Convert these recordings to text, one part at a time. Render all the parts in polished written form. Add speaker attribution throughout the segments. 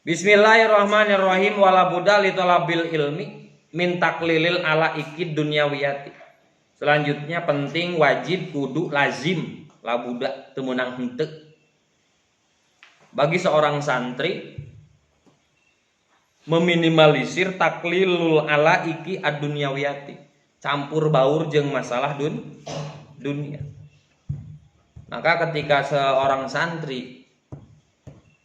Speaker 1: Bismillahirrahmanirrahim. Wala budda li talabil ilmi min taklilil ala ikid dunyawiyati. Selanjutnya penting, wajib, kudu, lazim, labuda temenang henteu bagi seorang santri meminimalisir taklilul ala iki ad-dunyawiyati, campur baur jeung masalah dunia. Maka ketika seorang santri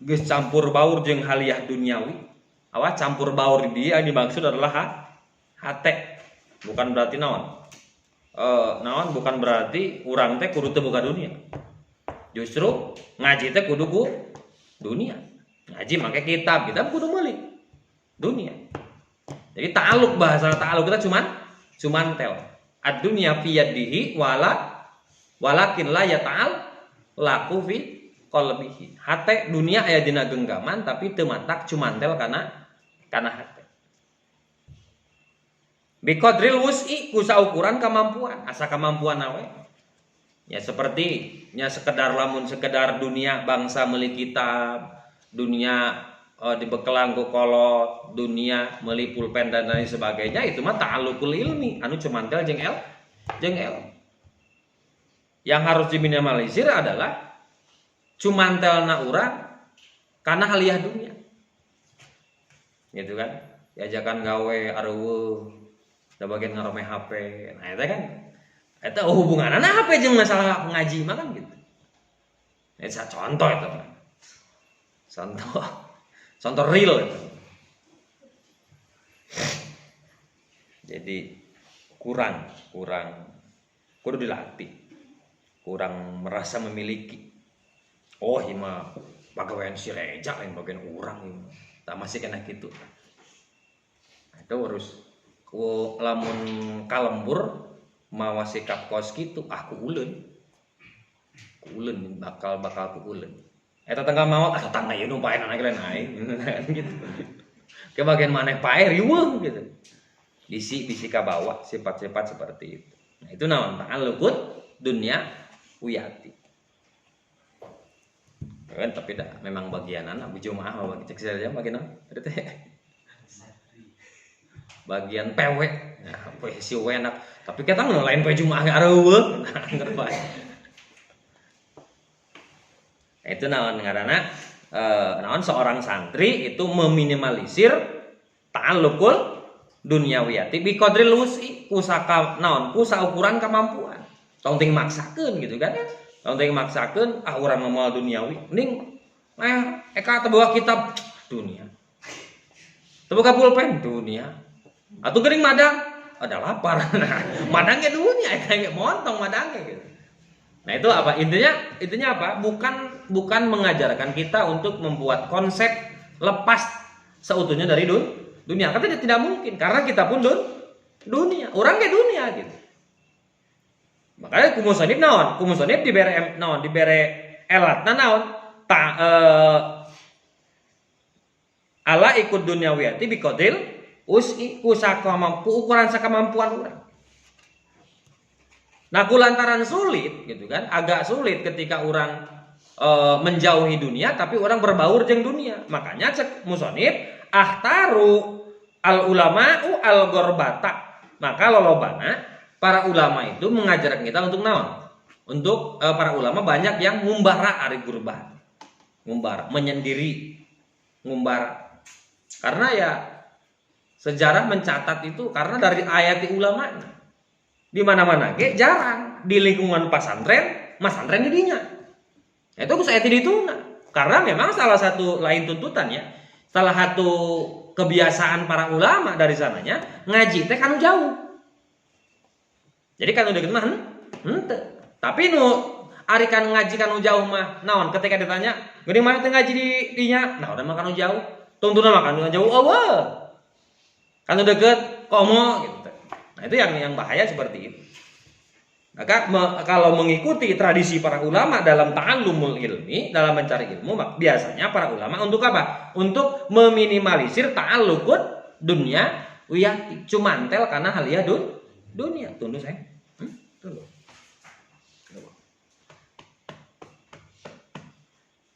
Speaker 1: geus campur baur jeung haliah duniawi, awas campur baur dia yang dimaksud adalah hate, bukan berarti naon. Bukan berarti urang teh kudu teu boga dunia. Justru ngaji teh kudu ku dunia. Ngaji make kitab kudu meuli dunia. Jadi ta'aluk, bahasa ta'aluk kita cuman tel. Ad-dunya fi yadihi walakin la yata'al laku fi qalbihi. Hate dunia aya dina genggaman tapi teu matak cumantel kana hate. Biqadril wus'i, ku saukuran kemampuan, asa kemampuan nawe. Ya seperti sekedar dunia bangsa meuli kitab, dunia dibekalan ku kolot, dunia meuli pulpen dan lain sebagainya, itu mah ta'alluqul ilmi anu cumantel jeung el. Yang harus diminimalisir adalah cumantelna urang kana haliah dunia. Gitu kan? Diajakan gawe areueuh, da bagian ngarome HP. Nah, eta kan eta hubunganna HP jeung masalah ngaji mah kan gitu. Eta contoh itu. Contoh real itu. Jadi kurang kudu dilatih. Kurang merasa memiliki. Oh, ieu mah pagawean si Reja lain bagian urang ieu. Tah masih kena kitu. Nah, itu urus ku lamun kalembur mawa sikap kos kitu, ku uleun bakal ku uleun. Eta tanggal maot tetangga ieu nu pae nana lain aing gitu. Ke bagian maneh pae riweuh gitu. Bisi ka bawa sifat-sifat seperti itu. Nah, itu naon? Ta'alluqud dunya wiyati. Kan tapi dah memang bagianan Abu Jumaah bagi cek saja bagian teh. Bagian PW, nah, si enak. Tapi kita lain PW Jumaah areueuh, nah ngerti. Itu naon ngaranna? Naon seorang santri itu meminimalisir ta'alluqul dunyawiyati bi qadril wus'i, kusaka naon? Kusaukuran kemampuan. Tong ting maksakeun gitu kan? Tong ting maksakeun urang moal duniawi. Mending eka teu bawa kitab dunia. Teu boga pulpen dunia. Atau gering madang, ada lapar. Nah, madangnya dunia, kayak montong madangnya gitu. Nah itu apa? Intinya apa? Bukan mengajarkan kita untuk membuat konsep lepas seutuhnya dari dunia. Karena tidak mungkin, karena kita pun dunia. Orang kayak dunia gitu. Makanya kumusonib naon? Kumusonib dibere naon? Dibere elatna naon? Ala ikut dunyawiyati biqadril us'i, ukuran sakamampuan urang. Nah, kulantaran sulit gitu kan, agak sulit ketika orang menjauhi dunia tapi orang berbaur jeung dunia. Makanya cek musonib ahtaru al ulama'u al gorbata. Maka lolobana para ulama itu mengajarkan kita untuk naon? Untuk para ulama banyak yang ngumbara ari gurbat. Ngumbara, menyendiri, ngumbara. Karena ya sejarah mencatat itu karena dari ayat ulama di mana-mana ge jarang di lingkungan pesantren, masantren didinya. Itu geus aya dituna. Karena memang salah satu lain tuntutannya, salah satu kebiasaan para ulama dari sananya ngaji teh kanu jauh. Jadi kanu deukeut mah henteu. Tapi nu ari kan ngaji kanu jauh mah naon ketika ditanya, "Geuning mana teh ngaji di dinya?" Nah, udah mah kanu jauh. Tungtuna mah kanu jauh eueuh. Kan deket komo gitu. Nah itu yang bahaya seperti itu. Maka kalau mengikuti tradisi para ulama dalam ta'allumul ilmi, dalam mencari ilmu, biasanya para ulama untuk apa? Untuk meminimalisir ta'alluqud dunya wiyati, cumantel karena haliah dunia. Tunduk saya. Tunduk.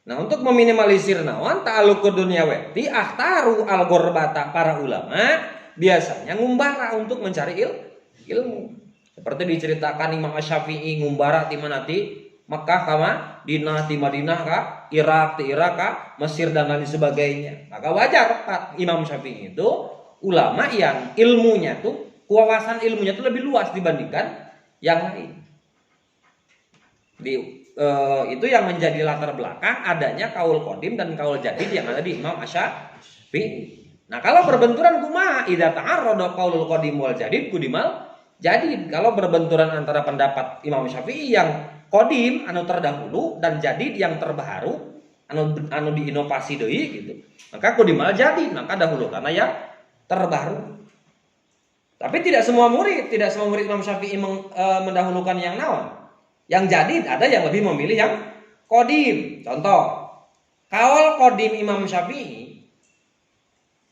Speaker 1: Nah, untuk meminimalisir naon ta'alluq dunyawati ahtaru al-ghurbata, para ulama biasanya ngumbara untuk mencari ilmu. Seperti diceritakan Imam Asy-Syafi'i ngumbara di mana ti Mekah kama Madinah, di Madinah ka Irak, di Irak ka Mesir dan lain sebagainya. Maka wajar Imam Syafi'i itu ulama yang ilmunya tuh, kewawasan ilmunya tuh lebih luas dibandingkan yang lain. Itu yang menjadi latar belakang adanya kaul qadim dan kaul jadid yang ada di Imam Asy-Syafi'i. Nah, kalau berbenturan kumaha idza ta'arrada qaulul qadim wal jadid kudimal jadid. Kalau berbenturan antara pendapat Imam Syafi'i yang qadim anu terdahulu dan jadid yang terbaru anu diinovasi deui gitu, maka kudimal jadid, maka dahulu karena yang terbaru. Tapi tidak semua murid Imam Syafi'i mendahulukan yang naon? Yang jadid, ada yang lebih memilih yang qadim. Contoh, kaul qadim Imam Syafi'i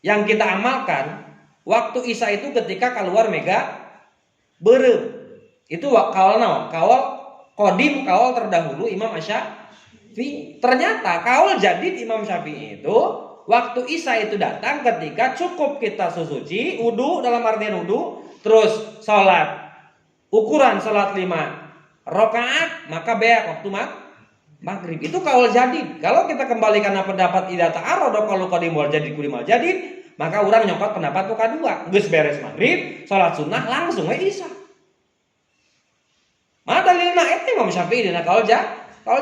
Speaker 1: yang kita amalkan waktu Isya itu ketika keluar mega berem. Itu kaul naon? Kaul qadim, kaul terdahulu Imam Asy-Syafi'i. Ternyata kaul jadid Imam Syafi'i itu waktu Isya itu datang ketika cukup kita susuci, wudu dalam artian wudu, terus sholat ukuran sholat 5 rakaat, maka beak waktu maghrib. Itu kaul jadid. Kalau kita kembali karena pendapat idza ta'arrada qaulul qadim wal jadid kudimal jadid, maka orang nyokot pendapat muka dua. Geus beres maghrib, sholat sunnah langsung we Isya. Mana dalilna eta Imam Syafi'i dina kaul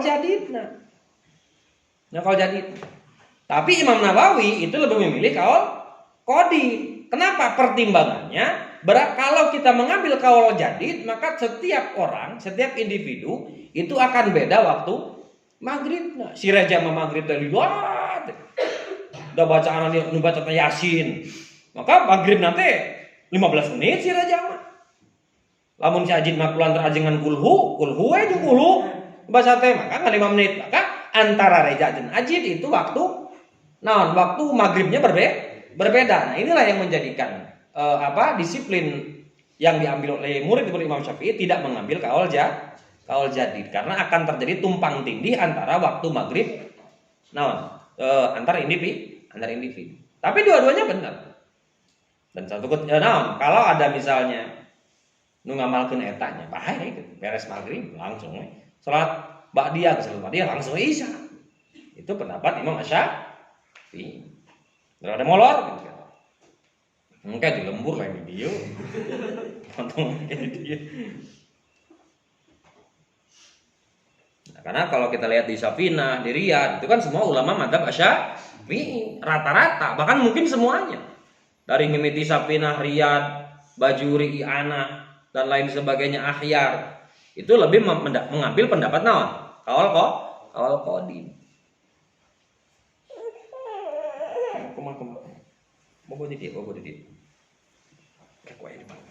Speaker 1: jadidna. Nah, kaul jadid. Tapi Imam Nawawi itu lebih memilih kaul qadim. Kenapa? Pertimbangannya, kalau kita mengambil kaul jadid, maka setiap orang, setiap individu itu akan beda waktu maghrib. Nah, si jam maghrib dari luar, udah bacaan nu baca Yasin, maka maghrib nanti 15 menit si jam. Lamun si ajin makulan terajengan kulhu aja kulhu baca teh maka 5 menit. Maka antara reja dan ajin itu waktu maghribnya berbeda. Nah, inilah yang menjadikan disiplin yang diambil oleh murid Imam Syafi'i tidak mengambil kaul jadid karena akan terjadi tumpang tindih antara waktu maghrib antar individu. Tapi dua-duanya benar. Dan satu kalau ada misalnya nu ngamalkeun etanya bahaya gitu, beres maghrib langsung salat ba'diyah langsung Isya. Itu pendapat Imam Asy-Syafi'i. Ada molor gitu. Mungkin di lembur lah ini dia. Potong ini dia. Nah, karena kalau kita lihat di Safinah, di Riyadh, itu kan semua ulama madzhab Asy-Syafi'i rata-rata, bahkan mungkin semuanya. Dari mimiti Safinah, Riyadh, Bajuri, I'anah dan lain sebagainya Akhyar, itu lebih mengambil pendapat naon? Kaul qadim. Bobo di dia. Kayak ini Bang.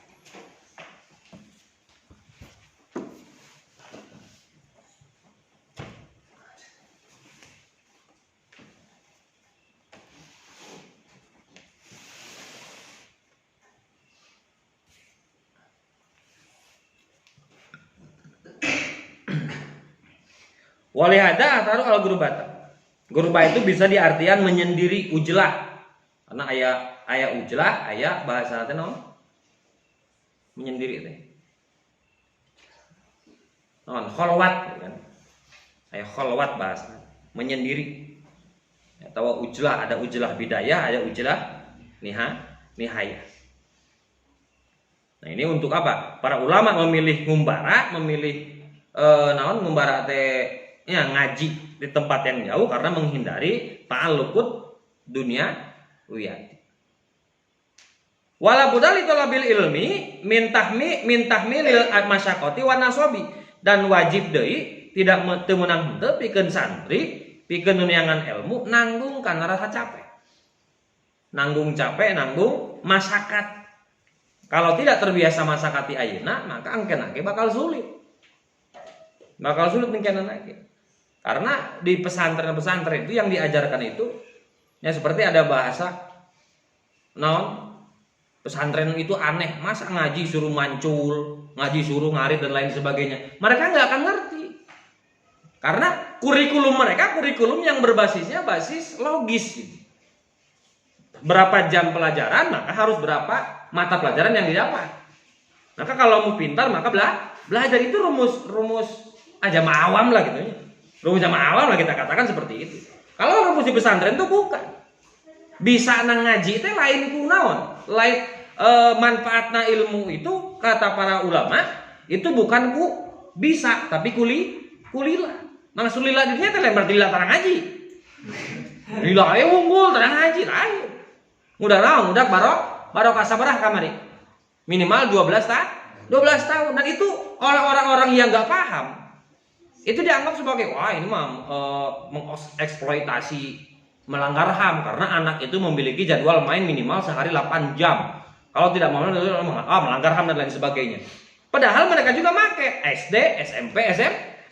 Speaker 1: Walihada ataru al-gurbata. Gurba itu bisa diartikan menyendiri, ujlah. Karena aya ujlah, aya bahasa teh naon? Menyendiri teh. Naon? Kholwat kan. Aya kholwat bahasa, menyendiri. Atau ujlah, ada ujlah bidayah, ada ujlah nihayah. Nah, ini untuk apa? Para ulama memilih ngumbara, ngumbara teh ya ngaji di tempat yang jauh karena menghindari ta'alluqud dunia wiyati. Wala budali talabil ilmi min tahmilil masyaqqati wa nasabi, dan wajib deui tidak teu meunang henteu pikeun santri pikeun nuniangan ilmu nanggung kana rasa capek. Nanggung masyakat. Kalau tidak terbiasa masyakati ayeuna maka angkeun ge bakal sulit. Bakal sulit mungkin lagi. Karena di pesantren-pesantren itu yang diajarkan itu ya seperti ada bahasa pesantren itu aneh, masa ngaji suruh mancul, ngaji suruh ngarit dan lain sebagainya. Mereka nggak akan ngerti. Karena kurikulum mereka kurikulum yang berbasisnya basis logis gitu. Berapa jam pelajaran, maka harus berapa mata pelajaran yang didapat. Maka kalau mau pintar, maka belajar itu rumus aja awam lah gitu ya. Rumus aja awam lah kita katakan seperti itu. Kalau rumus di pesantren itu bukan. Bisa nang ngaji itu lain kunaon, lain manfaatna ilmu itu kata para ulama itu bukan ku bisa tapi kulilah. Nang sulila dunia teh berarti lila tarang ngaji. Lila unggul tarang ngaji lain. Udah naon, udah barokah sabarah kamari. Minimal 12 tahun. Dan itu oleh orang-orang yang nggak paham itu dianggap sebagai wah ini mah mengeksploitasi, melanggar HAM karena anak itu memiliki jadwal main minimal sehari 8 jam. Kalau tidak mau melanggar HAM dan lain sebagainya. Padahal mereka juga make SD, SMP,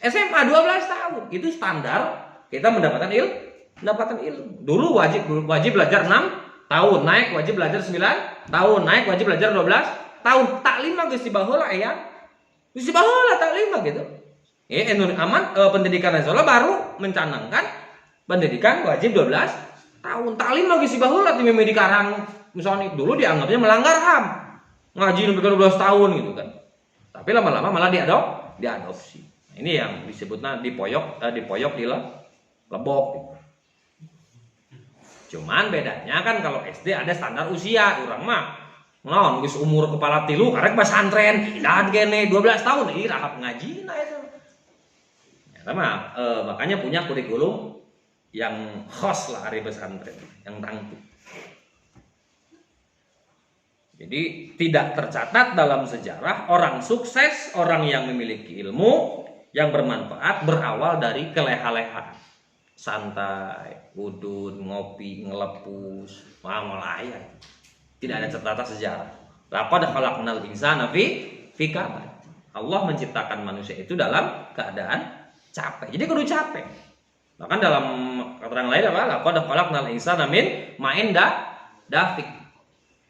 Speaker 1: SMA 12 tahun. Itu standar kita mendapatkan ilmu. Dulu wajib belajar 6 tahun, naik wajib belajar 9 tahun, naik wajib belajar 12 tahun. Taklim mah geus dibaheula ya. Geus dibaheula taklim mah gitu. Pendidikan nasional baru mencanangkan pendidikan wajib 12 tahun. Taklim mah geus dibaheula ti mimih dikarang misalnya dulu dianggapnya melanggar HAM. Ngaji sampai 12 tahun gitu kan. Tapi lama-lama malah diadopsi. Ini yang disebutnya dipoyok di lebok. Cuman bedanya kan kalau SD ada standar usia, urang mah naon geus umur kepala tilu karek pesantren, dan gene 12 tahun ini rahap ngaji nah itu. Ya, makanya punya kurikulum yang khas lah hari pesantren, yang tangguh. Jadi tidak tercatat dalam sejarah orang sukses, orang yang memiliki ilmu yang bermanfaat berawal dari keleha-leha, santai, udun, ngopi, ngelepus, mulai. Tidak ada catatan sejarah. Laqad khalaqnal insana fi kabad. Allah menciptakan manusia itu dalam keadaan capek. Jadi kudu capek. Bahkan dalam keterangan lain apa? Laqad khalaqnal insana min ma'in dafiq.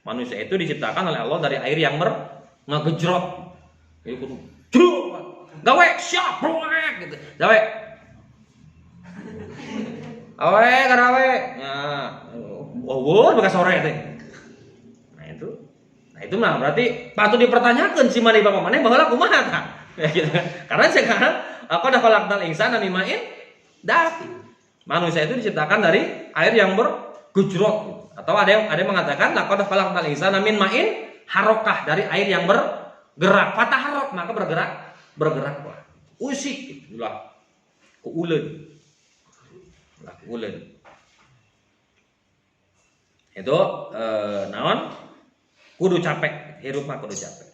Speaker 1: Manusia itu diciptakan oleh Allah dari air yang ngegejrot. Jadi kudu gawe siap gitu. Gawe. Awe karawe. Nah, bekas sore teh. Nah itu mah berarti patut dipertanyakan si mani bapak maneh baheula kumaha tah. Ya gitu. Karena sekarang aku ada khalaqnal insana min ma'in dafiq. Manusia itu diciptakan dari air yang bergejrot. Atau ada yang mengatakan laqad khalaqnal insana min ma'in harokah, dari air yang bergerak. Fatah harok maka bergerak. Wah. Usik itulah kuuleun. Lah kuuleun. Itu naon? Kudu capek, hirup mah kudu capek.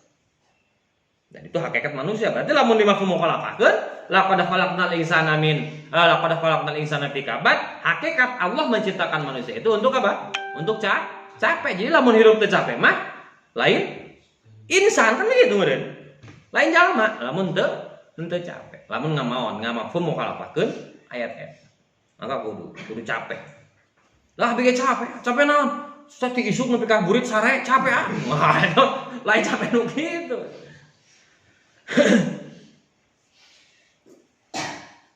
Speaker 1: Dan itu hakikat manusia. Berarti lamun dimafhum mukhalafahkeun laqad khalaqnal insana fi kabad, hakikat Allah menciptakan manusia itu untuk apa? Untuk capek. Jadi lamun hirup teu capek mah lain insan kan gitu meureun. Lain jalma lamun teu capek. Lamun ngamafhum mukhalafahkeun ayat-ayat. Maka kudu capek. Lah bikin capek naon? Sati isuk nepi ka burit sare capek ah. Wah, itu lain capek nu kitu.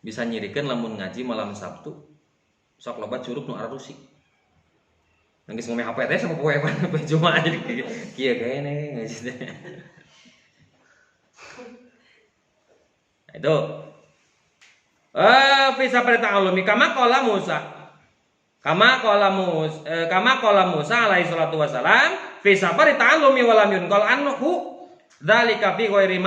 Speaker 1: Bisa nyirikeun lamun ngaji malam Sabtu sok loba curug nu arusik. Nangis ngomong HP teh sama poe Jumaah jadi kieu kene ngaji teh. Itu bisa perintah Allah kama qala Musa alaihi salatu wasalam fi safari ta'allumi wa lam yunqal anhu dzalika fi ghairi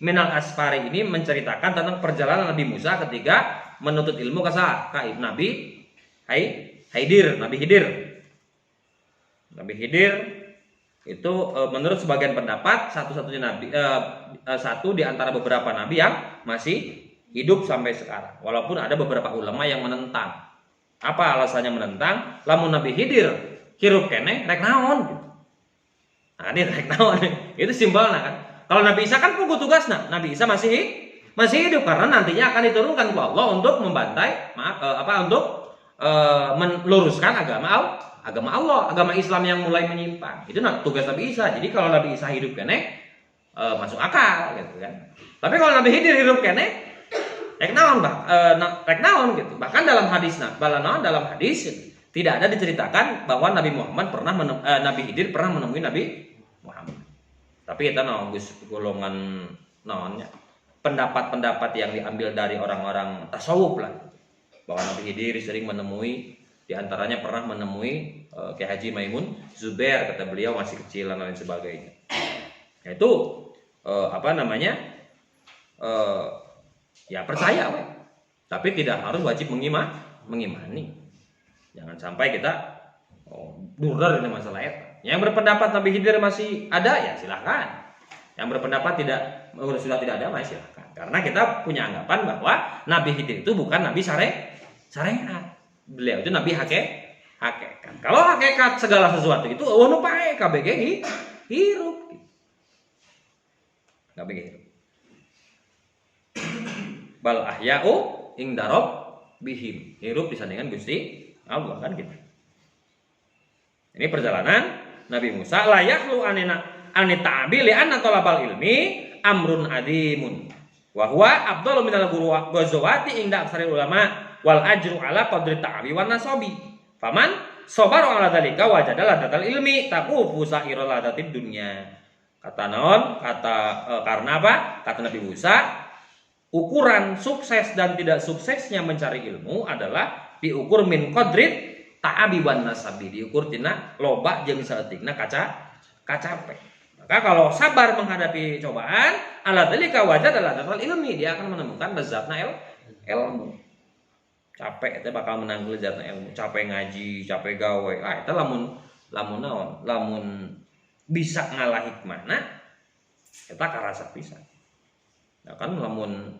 Speaker 1: minal asfari. Ini menceritakan tentang perjalanan Nabi Musa ketika menuntut ilmu ke Nabi Khidir. Nabi Khidir itu menurut sebagian pendapat satu di antara beberapa nabi yang masih hidup sampai sekarang. Walaupun ada beberapa ulama yang menentang. Apa alasannya menentang? Lamun Nabi Khidir hirup keneh rek naon gitu. Nah, ini rek naon. Itu simbolnya kan. Kalau Nabi Isa kan puguh tugasna. Nabi Isa masih hidup karena nantinya akan diturunkan ke Allah untuk membantai untuk meluruskan agama Allah, agama Islam yang mulai menyimpang. Itu tugas Nabi Isa. Jadi kalau Nabi Isa hidup keneh masuk akal gitu kan. Tapi kalau Nabi Khidir hidup keneh rek naon rek naon gitu. Bahkan dalam hadis dalam hadis tidak ada diceritakan bahwa Nabi Muhammad Nabi Khidir pernah menemui Nabi Muhammad. Tapi kita Gus golongan naonnya pendapat-pendapat yang diambil dari orang-orang tasawuf lah, bahwa Nabi Khidir sering menemui, diantaranya pernah menemui Kiai Haji Maimun Zubair, kata beliau masih kecil dan lain sebagainya. Itu ya percaya, tapi tidak harus wajib mengimani. Jangan sampai kita durur ini masalah itu. Yang berpendapat Nabi Khidir masih ada ya silahkan. Yang berpendapat sudah tidak ada masih silahkan. Karena kita punya anggapan bahwa Nabi Khidir itu bukan Nabi syariat. Beliau itu Nabi hakikat. Kalau hakikat segala sesuatu itu nu pae KBG hirup. KBG hirup. Bal ahya'u ing darob bihim. Hirup disandingkan Gusti Allah kan gitu. Ini perjalanan Nabi Musa layak lu anita'abi li'anna talabal ilmi amrun adimun wa huwa afdalu minal ghazawati inda aksaril ulama wal ajru ala qadri ta'abi wan nasabi faman sabara ala dzalika wajada ladatal ilmi taqufu sa'irul ladatid dunya. Karena apa? Kata Nabi Musa, ukuran sukses dan tidak suksesnya mencari ilmu adalah diukur min qadrit ta'abi wan nasabi, diukur tina loba jeung saeutikna kacape. Maka kalau sabar menghadapi cobaan, ala dzalika wajada ladatal ilmi, dia akan menemukan lezatna ilmu. Capek itu bakal menang lezatna ilmu, capek ngaji, capek gawe. Eta lamun naon? Lamun bisa ngalah hikmahna eta karasa pisan. Ya kan lamun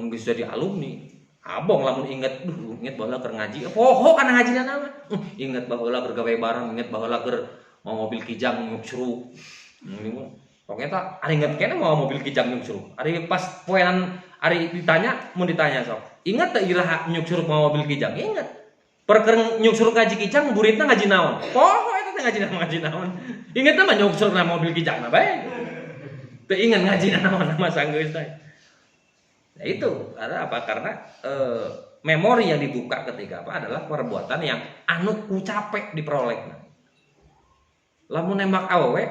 Speaker 1: geus jadi alumni, abong lamun inget baheula keur ngaji, poho kana ngajina nama. Inget baheula keur gawe barang, inget baheula keur mau mobil kijang nyuk curug. Pokoknya tak ari inget kene mau mobil kijang nyuk curug. Ari pas poenan ari mau ditanya sok. Ingat teu iraha nyuk curug mau mobil kijang? Inget. Perker nyuk curug ngaji kijang muridna ngaji naon? Poho eta teh ngaji naon. Inget mah nyuk curug mobil kijang na bae. Teu inget ngaji naon nama sanggeus teh. Nah itu karena apa? Karena memori yang dibuka ketika apa adalah perbuatan yang anu ku capek diperolehna. Lamun nembak awewe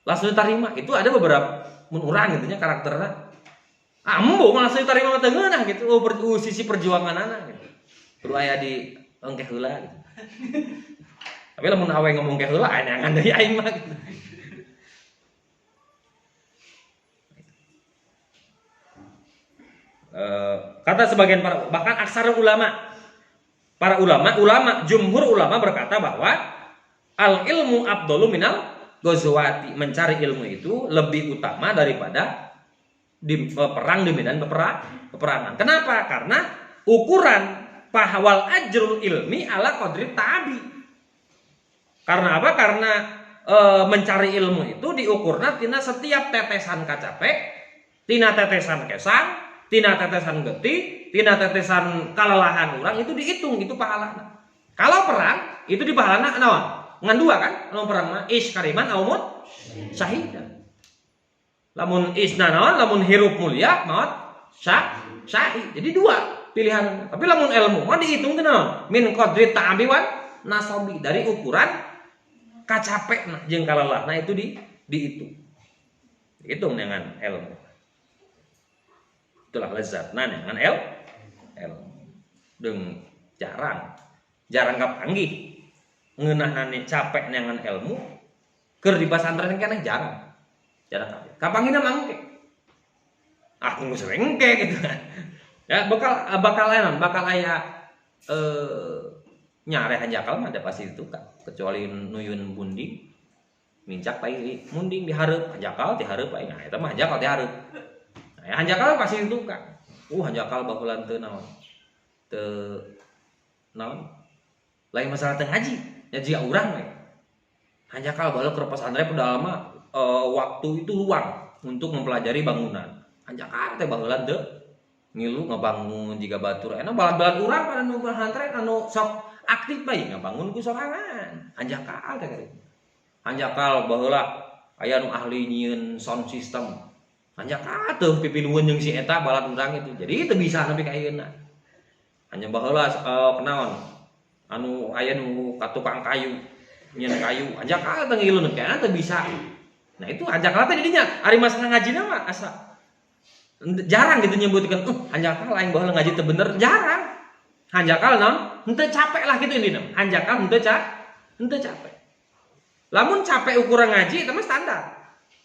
Speaker 1: langsung diterima, itu ada beberapa urang gitu nya karakterna. Ambo langsung diterima teh ngeunah gitu. Sisi perjuangan anak gitu. Perlu aya di engkeh heula gitu. Tapi lamun awewe ngomong ke heula anyangan deui aing mah gitu. Kata sebagian bahkan aksar para ulama jumhur ulama berkata bahwa al ilmu afdalu minal ghazawati, mencari ilmu itu lebih utama daripada perang di medan peperangan. Kenapa? Karena ukuran pahwal ajrul ilmi ala qadri ta'abi. Karena apa? Karena mencari ilmu itu diukurna tina setiap tetesan kacape, tina tetesan kesang, tina tetesan getih, tina tetesan kalalahan orang itu dihitung, itu pahalana. Kalau perang itu di pahalana naon? Ngan dua kan? Anu perang mah is kariman aumut syahidan. Lamun isna naon? Lamun hirup mulia maut syahid. Jadi dua pilihan. Tapi lamun ilmu mah dihitung teh naon? Min qadri ta'abi wan nasabi, dari ukuran kacapekna jeung kalalahna itu dihitung. Dihitung dengan ilmu. Itulah lezatna dengan ilmu. Jeung jarang kapanggih ngeunahna capek dengan ilmu keur di pasantren keneh jarang kapanggihna mangke tunggu serengke gitu kan ya bakal aya nyare hanjakal mah ada pasti itu kan, kecuali nuyun bunding mincak pai munding dihareup hanjakal dihareup pai nah eta mah hanjakal dihareup. Nah, hanjakal pasti itu kan. Hanjakal bakulan teu naon. Lain masalah teu ngaji. Ya jika urang we. Hanjakal baheula keur pesantren padahal mah waktu itu luang untuk mempelajari bangunan. Hanjakal teh baheula teu ngilu ngabangun jiga batur. Enak balan-balan urang pada nu pesantren anu sok aktif bae ngabangun ku sorangan. Hanjakal teh kitu. Hanjakal baheula aya nu ahli nyieun sound system. Hanya atuh pipilueun jeung si eta balat urang itu. Jadi teu bisa nepi ka ayeuna. Hanya baheula kenaon anu aya nu ka tukang kayu, nyeun kayu, ajak atuh ngiluneun kana teu bisa. Nah itu ajakna teh didinya ari masalah ngajina mah asa jarang gitu nyebutkeun hanjakal lain baheula ngaji teu bener, jarang. Hanjakal naon? Henteu capek lah gitu indina. Hanjakal henteu capek. Lamun capek ukuran ngaji itu mah standar.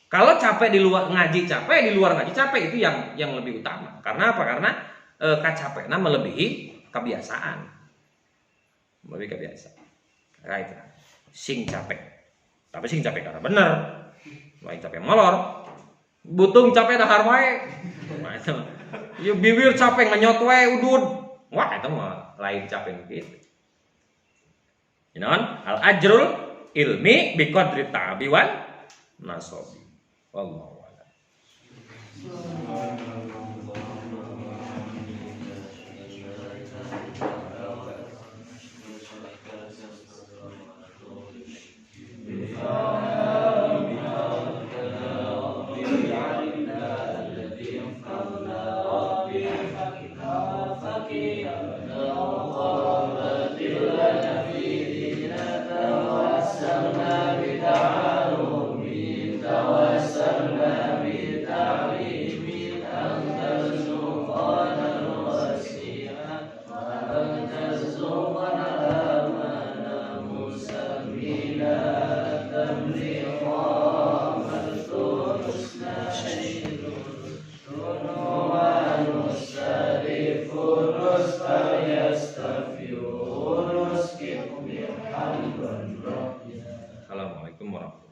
Speaker 1: Kalau capek di luar ngaji capek, di luar ngaji capek itu yang lebih utama. Karena apa? Karena kacapekna melebihi kebiasaan. Melebihi kebiasaan. Right. Sing capek. Tapi sing capek karena bener. Lain capek molor. Butung capek dahar wae. Nah, itu. Ya bibir capek nganyot wae udud. Wah, itu mah lain capek gitu. Naon? Al ajrul ilmi bi qadri ta'bi wan nasabi. Wallahu a'lam. Assalamualaikum warahmatullahi wabarakatuh.